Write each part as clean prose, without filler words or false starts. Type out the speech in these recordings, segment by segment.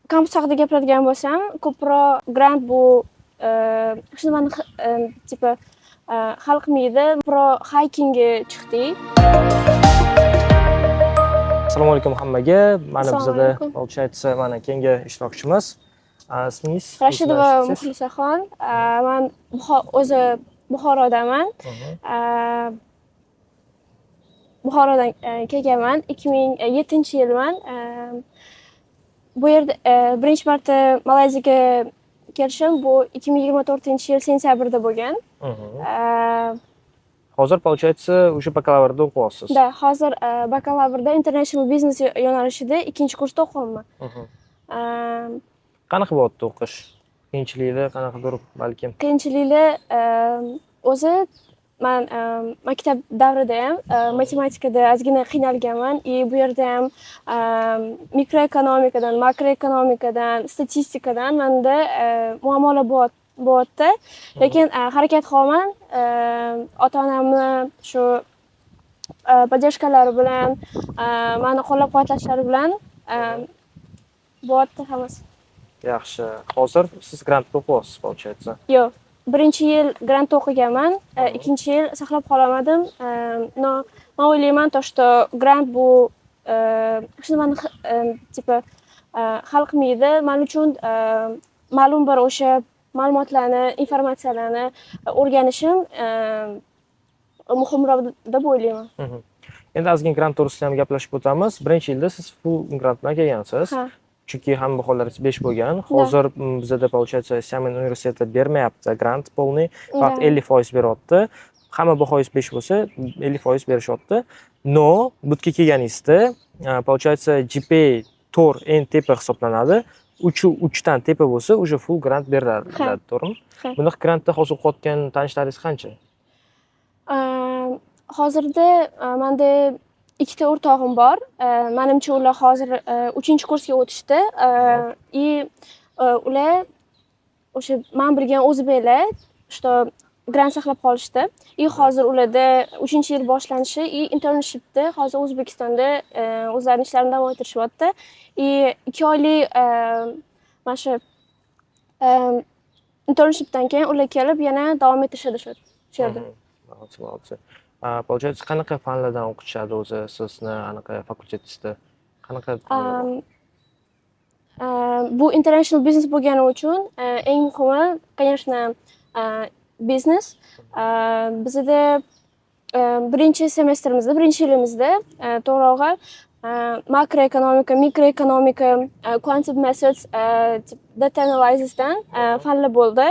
kampus haqida gapiradigan bo'lsam, ko'proq grant bu hech nimani tipa hal qilmaydi. Ko'proq haykingga chiqdik. Assalomu alaykum hammaga. Mana Assalomu bizada alaykum. получается mana keyingi ishtirokchimiz. Ismingiz? Rashidova Muxlisaxon. Men o'zi Buxorodaman. Buxorodan kelganman. 2007-yilman. Bu yerda birinchi marta Malayziyaga kelishim bu 2024-yil sentyabrda bo'lgan. Hozir получается o'sha bakalavrda o'qiyapsiz. Da, hozir bakalavrda International Business yo'nalishida 2-kursda o'qiyapman. Qanaqa bo'lyapti o'qish? Qiyinchiliklar qanaqadir balkim? Qiyinchiliklar o'zi men maktab davrida ham matematikada ozgina qiynalganman. Bu yerda ham mikroekonomikadan, makroekonomikadan, statistikadan menda muammolar bo'lyapti. Lekin harakat qilaman. Ota-onamni shu podдержкалari bilan, meni qo'llab-quvvatlashlari bilan bo'lyapti hammasi. Yaxshi. Hozir siz grantda o'qiyapsiz, получается. Yo'q. Birinchi yil grantda o'qiganman, ikkinchi yil saqlab qolamadim. Men o'ylayman, что grant bu hech nimani tipa hal qilmaydi. Men uchun ma'lum bir o'sha ma'lumotlarni, informatsiyalarni o'rganishim muhimroq deb o'ylayman. Endi ozgina grant to'g'risida ham gaplashib o'tamiz. Birinchi yilda siz full grant bilan kelgansiz. Ha. Chunki hamma baholari 5 bo'lgan. Hozir bizda получается Xiamen universiteti bermayapti grant polniy, faqat 50% beryapti. Hamma bahoyingiz 5 bo'lsa, 50% berishyapti. No, bu yerga kelganingizda получается GPA 4 eng tepa hisoblanadi. 3 dan tepa bo'lsa, o'sha full grant beriladi, to'g'rimi? Buni grantda hozir o'qiyotgan tanishlaringiz qancha? Hozirda menda ikkita o'rtog'im bor. Menimcha ular hozir 3-kursga o'tishdi. Ular o'sha men bilgan o'zbeklar, что grant saqlab qolishdi. Hozir ularda 3-yil boshlanishi, internshipda hozir O'zbekistonda o'zlarining ishlarini davom ettirishyapti. 2 oylik mana shu internshipdan keyin ular kelib yana davom ettirishadi shu yerda. Получается, qanaqa fanlardan o'qitishadi o'zi sizni anaqa fakultetingizda? Qanaqa fanlar? Bu international business bo'lgani uchun eng muhimi, конечно, biznes. Bizda birinchi semestrimizda, birinchi yilimizda to'g'rirog'i makroekonomika, mikroekonomika, quantitative methods, data analysisdan fanlar bo'ldi.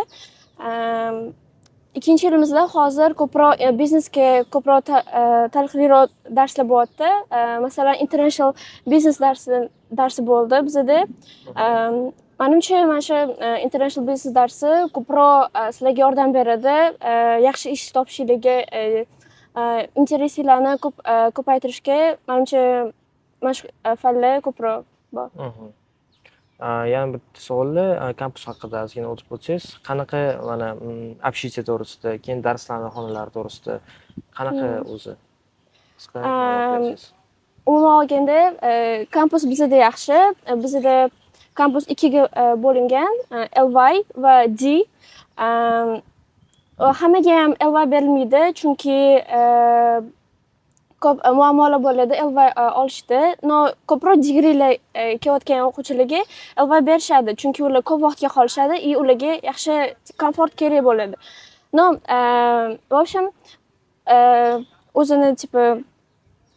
Ikkinchi yilimizda hozir ko'proq biznesga ko'proq taniqliroq darslar bo'lyapti. Masalan, international business darsi bo'ldi bizda. Menimcha, mana shu international business darsi ko'proq sizlarga yordam beradi. Yaxshi ish topishingizga, interesinglarni ko'paytirishga menimcha mana shu fanlar ko'proq bor. Yana bitta savollar kampus haqida ozgina o'tib o'tsangiz, qanaqa mana общежитие to'g'risida, keyin darslarning xonalari to'g'risida qanaqa o'zi? Umuman olganda, kampus bizda yaxshi. Bizda kampus 2ga bo'lingan, LY va D. Hammaga ham LY berilmaydi, chunki ko'p muammolar bo'ladi LY olishda. Ko'proq digrilar kelayotgan o'quvchilarga LY berishadi, chunki ular ko'p vaqtga qolishadi, ularga yaxshi komfort kerak bo'ladi. В общем, o'zini tipi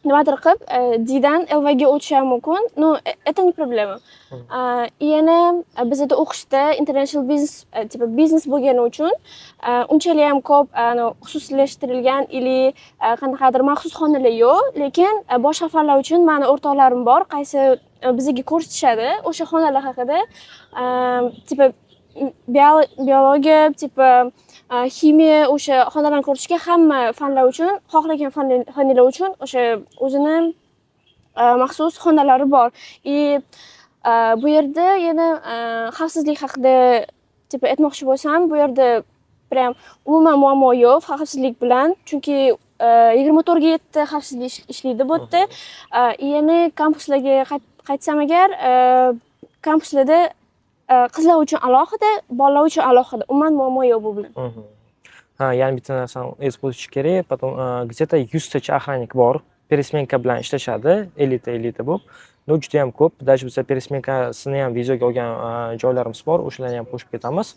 nimadir qilib D'dan LYga o'tish ham mumkin. Это не проблема. Yana bizda o'qishda international business tipi biznes bo'lgani uchun unchalik ham ko'p xususiylashtirilgan qanaqadir maxsus xonalar yo'q, lekin boshqa fanlar uchun meni o'rtoqlarim bor, qaysi bizga ko'rsatishadi o'sha xonalar haqida. Tipi biologiya, tipi ximiya, o'sha xonalarni ko'rishga hamma fanlar uchun, xohlagan fanlar uchun o'sha o'zini maxsus xonalari bor. Bu yerda yana xavfsizlik haqida tipi aytmoqchi bo'lsam, bu yerda prям umuman muammo yo'q xavfsizlik bilan, chunki 24/7 xavfsizlik ishlaydi bu yerda. Yana kampuslarga qaytsam agar, kampuslarda qizlar uchun alohida, bolalar uchun alohida. Umuman muammo yo'q bu bilan. Ha, ya'ni bitta narsani esda tutish kerak. Потом где-то 100 tacha охранник bor. Peresmenka bilan ishlashadi, elita bo'lib. No, juda ham ko'p. Даже biz peresmenkasini ham videoga olgan joylarimiz bor. O'shalarni ham qo'shib ketamiz.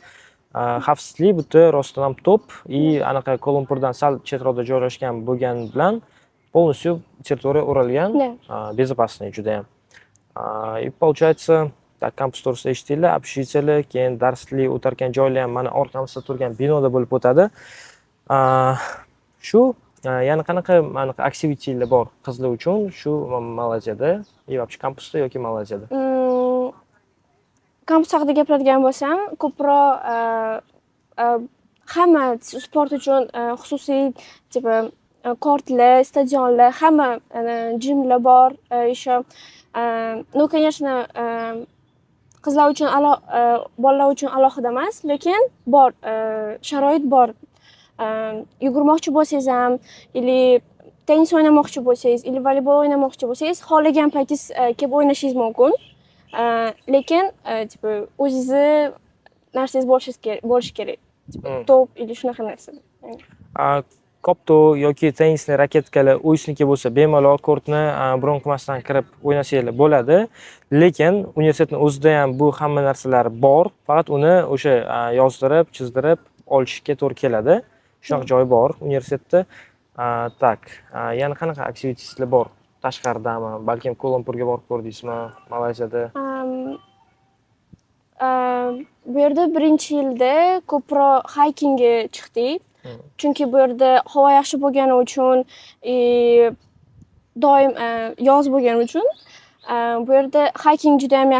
Xavfsizlik buta rostdan ham top и anaqa Kolumpurdan sal chetroqda joylashgan bo'lgani bilan полностью territoriya o'ralgan. Безопасный juda ham. И получается, так kampus to'g'risida eshitdinglar, общительlar, keyin darslik o'tarkan joylar ham mana orqamizda turgan binoda bo'lib o'tadi. Shu yana qanaqa aktivitelar bor qizlar uchun shu Malayziyada и вообще kampusda yoki Malayziyada? Kampus haqida gapiradigan bo'lsam, ko'proq hamma sport uchun xususiy tipa kortlar, stadionlar, hamma jimlar bor. Еще, ну, конечно, qizlar uchun bolalar uchun alohida emas, lekin bor, sharoit bor. Yugurmoqchi bo'lsangiz ham, ili tennis o'ynamoqchi bo'lsangiz, ili voleybol o'ynamoqchi bo'lsangiz, xohlagan paytingiz kelib o'ynashingiz mumkin. Lekin tipa o'zingizni narsangiz bo'lishi kerak. To'p ili shunaqa narsa. Kopto yoki tennisni raketkalar o'yishniki bo'lsa, bemalol kortni bron qilmasdan kirib o'ynasanglar bo'ladi. Lekin universitetning o'zida ham bu hamma narsalar bor. Faqat uni o'sha yozdirib, chizdirib olishga to'g'ri keladi. Shunaqa joy bor universitetda. Tak, yana qanaqa aktiviteslar bor? Tashqaridami? Balkim Kolumpurga borib ko'rdingizmi, Malayziyada? Bu yerda birinchi yilda ko'proq haykingga chiqdik. Chunki bu yerda havo yaxshi bo'lgani uchun, doim yoz bo'lgani uchun, bu yerda hayking juda ham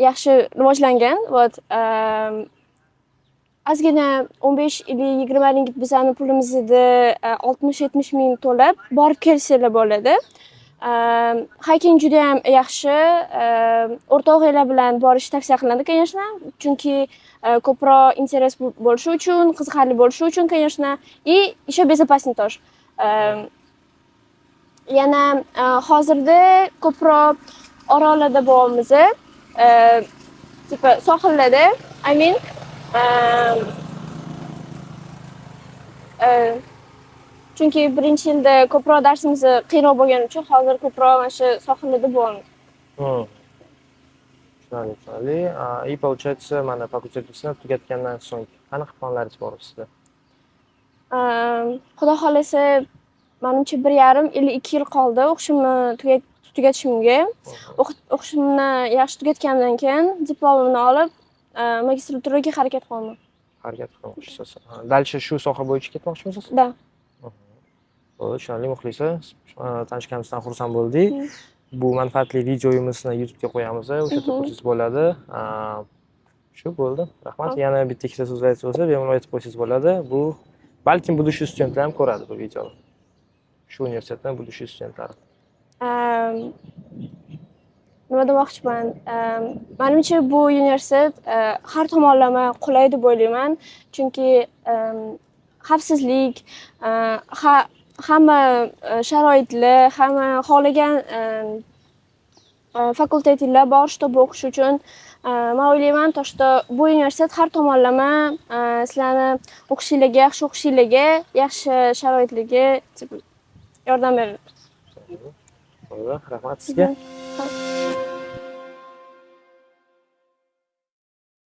yaxshi rivojlangan. Ozgina 15-20 ringgit bizani pulimizni 60-70 ming to'lab borib kelsanglar bo'ladi. Hayking juda ham yaxshi. O'rtog'inglar bilan borish tavsiya qilinadi, конечно. Chunki ko'proq interes bo'lishi uchun, qiziqarli bo'lishi uchun, конечно. И еще безопасный тоже. Yana hozirda ko'proq orollarda bo'lamiz. Tipa sohillarda, I mean, chunki birinchi yilda ko'proq darsimiz qiyinroq bo'lgani uchun hozir ko'proq mana shu sohillarda bo'lamiz. Tushunarli. И получается, mana fakultetni tugatgandan so'ng qanaqa planlaringiz bor sizda? Xudo xolasa, menimcha 1,5 yil, 2 yil qoldi o'qishimni tugatishimga. O'qishimni yaxshi tugatgandan keyin diplomimni olib, magistraturaga harakat qilaman. Harakat qilmoqchisiz. Dальше shu soha bo'yicha ketmoqchimisiz? Da. Bo'ldi, tushunarli Muxlisa. Tanishganimizdan xursand bo'ldik. Bu manfaatli videomizni YouTube'ga qo'yamiz, o'sha yerda ko'rsangiz bo'ladi. Shu bo'ldi. Rahmat. Yana bitta ikkita so'z aytsangiz bo'lsa, bemalol aytib qo'ysangiz bo'ladi. Bu balkim budущий studentlar ham ko'radi bu videoni. Shu universitetdan budущий studentlari. Nima demoqchiman? Menimcha bu universitet har tomonlama qulay deb o'ylayman. Chunki xavfsizlik, hamma sharoitlar, hamma xohlagan fakultetlar bor, shtob o'qish uchun. Men o'ylayman, to'shda bu universitet har tomonlama sizlarni o'qishingizga, yaxshi o'qishingizga, yaxshi sharoitlarga yordam beradi. Rahmat sizga.